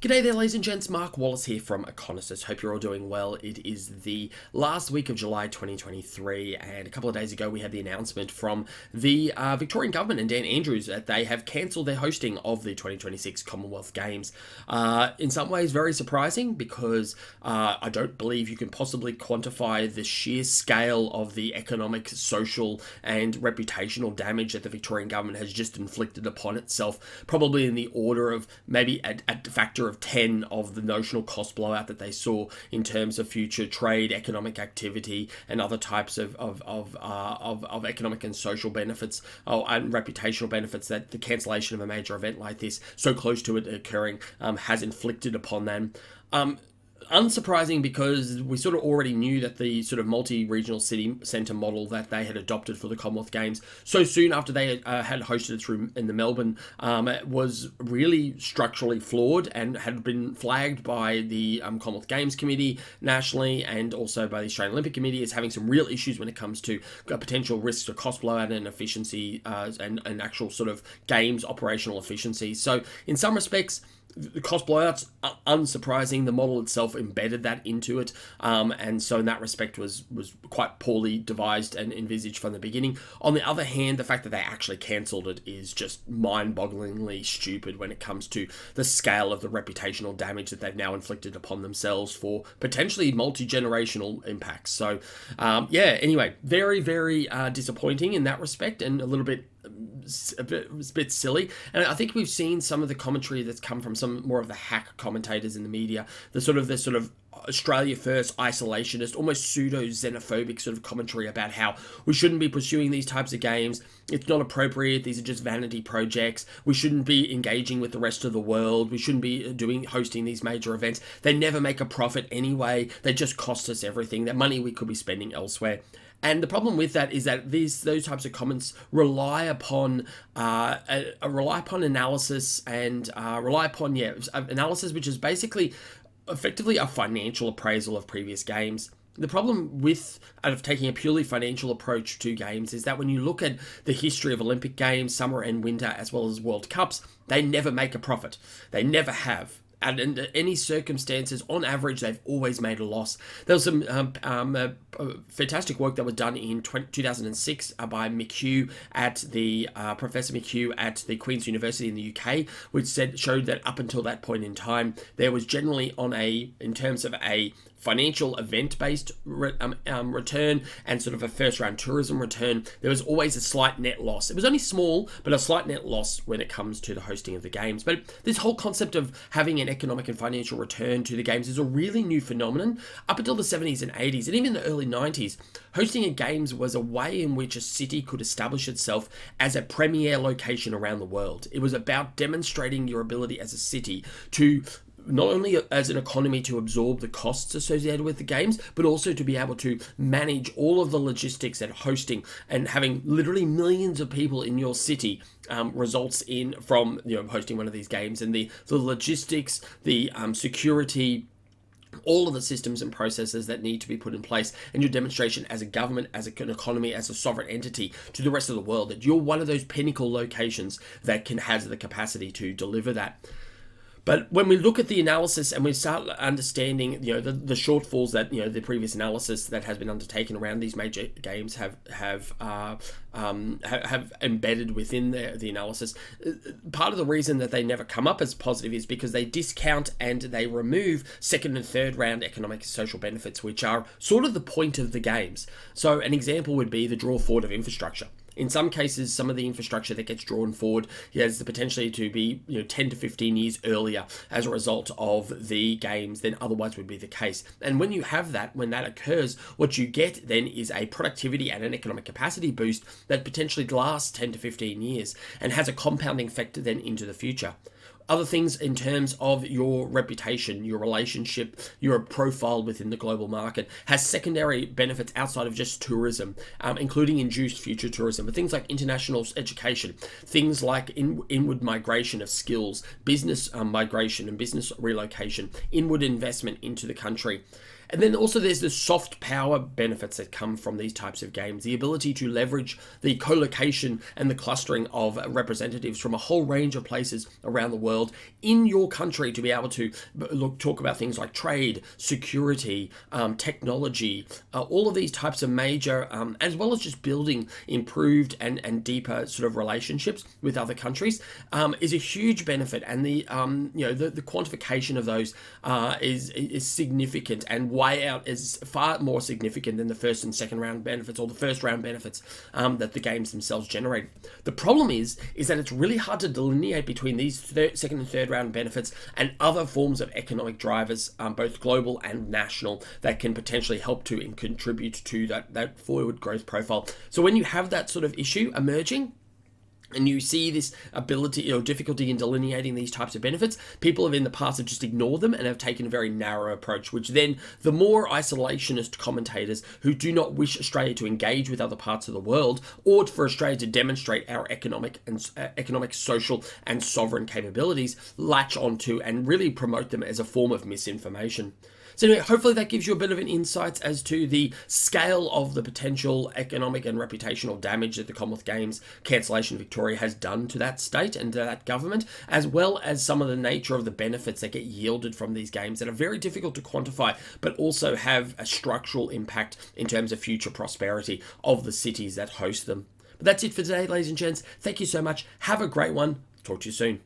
G'day there, ladies and gents. Mark Wallace here from Econisis. Hope you're all doing well. It is the last week of July 2023, and a couple of days ago we had the announcement from the Victorian Government and Dan Andrews that they have cancelled their hosting of the 2026 Commonwealth Games. In some ways, very surprising because I don't believe you can possibly quantify the sheer scale of the economic, social, and reputational damage that the Victorian Government has just inflicted upon itself, probably in the order of maybe a factor of 10 of the notional cost blowout that they saw in terms of future trade, economic activity, and other types of economic and social benefits and reputational benefits that the cancellation of a major event like this, so close to it occurring, has inflicted upon them. Unsurprising because we sort of already knew that the sort of multi-regional city centre model that they had adopted for the Commonwealth Games so soon after they had hosted it through in the Melbourne was really structurally flawed and had been flagged by the Commonwealth Games Committee nationally and also by the Australian Olympic Committee as having some real issues when it comes to potential risks of cost blowout and efficiency and actual sort of games operational efficiency. So in some respects, the cost blowouts are unsurprising. The model itself embedded that into it, and so in that respect was quite poorly devised and envisaged from the beginning. On the other hand, the fact that they actually cancelled it is just mind-bogglingly stupid when it comes to the scale of the reputational damage that they've now inflicted upon themselves for potentially multi-generational impacts. So, anyway, very, very disappointing in that respect, and a bit silly. And I think we've seen some of the commentary that's come from some more of the hack commentators in the media, the sort of Australia first, isolationist, almost pseudo-xenophobic sort of commentary about how we shouldn't be pursuing these types of games. It's not appropriate. These are just vanity projects. We shouldn't be engaging with the rest of the world. We shouldn't be hosting these major events. They never make a profit anyway. They just cost us everything. That money we could be spending elsewhere. And the problem with that is that those types of comments rely upon analysis and analysis which is basically effectively a financial appraisal of previous games. The problem with taking a purely financial approach to games is that when you look at the history of Olympic Games, summer and winter, as well as World Cups, they never make a profit. They never have. And under any circumstances, on average, they've always made a loss. There was some fantastic work that was done in 2006 by McHugh at Professor McHugh at the Queen's University in the UK, which showed that up until that point in time, there was generally in terms of a financial event-based return and sort of a first-round tourism return, there was always a slight net loss. It was only small, but a slight net loss when it comes to the hosting of the games. But this whole concept of having an economic and financial return to the games is a really new phenomenon. Up until the 70s and 80s, and even the early 90s, hosting a games was a way in which a city could establish itself as a premier location around the world. It was about demonstrating your ability as a city to not only as an economy to absorb the costs associated with the games, but also to be able to manage all of the logistics and hosting and having literally millions of people in your city results from hosting one of these games, and the logistics, the security, all of the systems and processes that need to be put in place, and your demonstration as a government, as an economy, as a sovereign entity to the rest of the world, that you're one of those pinnacle locations that has the capacity to deliver that. But when we look at the analysis and we start understanding, the shortfalls that the previous analysis that has been undertaken around these major games have embedded within the analysis, part of the reason that they never come up as positive is because they discount and they remove second and third round economic and social benefits, which are sort of the point of the games. So an example would be the draw forward of infrastructure. In some cases, some of the infrastructure that gets drawn forward has the potential to be 10 to 15 years earlier as a result of the games than otherwise would be the case. And when you have that, when that occurs, what you get then is a productivity and an economic capacity boost that potentially lasts 10 to 15 years and has a compounding effect then into the future. Other things in terms of your reputation, your relationship, your profile within the global market has secondary benefits outside of just tourism, including induced future tourism, but things like international education, things like inward migration of skills, business migration and business relocation, inward investment into the country. And then also there's the soft power benefits that come from these types of games, the ability to leverage the co-location and the clustering of representatives from a whole range of places around the world in your country to be able to talk about things like trade, security, technology, all of these types of major, as well as just building improved and deeper sort of relationships with other countries, is a huge benefit. And the quantification of those is significant, and way out is far more significant than the first and second round benefits, or the first round benefits that the games themselves generate. The problem is that it's really hard to delineate between these second and third round benefits and other forms of economic drivers, both global and national, that can potentially help to contribute to that forward growth profile. So when you have that sort of issue emerging, and you see this ability or difficulty in delineating these types of benefits, people have in the past have just ignored them and have taken a very narrow approach, which then the more isolationist commentators who do not wish Australia to engage with other parts of the world, or for Australia to demonstrate our economic, social and sovereign capabilities, latch onto and really promote them as a form of misinformation. So anyway, hopefully that gives you a bit of an insight as to the scale of the potential economic and reputational damage that the Commonwealth Games cancellation Victoria has done to that state and to that government, as well as some of the nature of the benefits that get yielded from these games that are very difficult to quantify, but also have a structural impact in terms of future prosperity of the cities that host them. But that's it for today, ladies and gents. Thank you so much. Have a great one. Talk to you soon.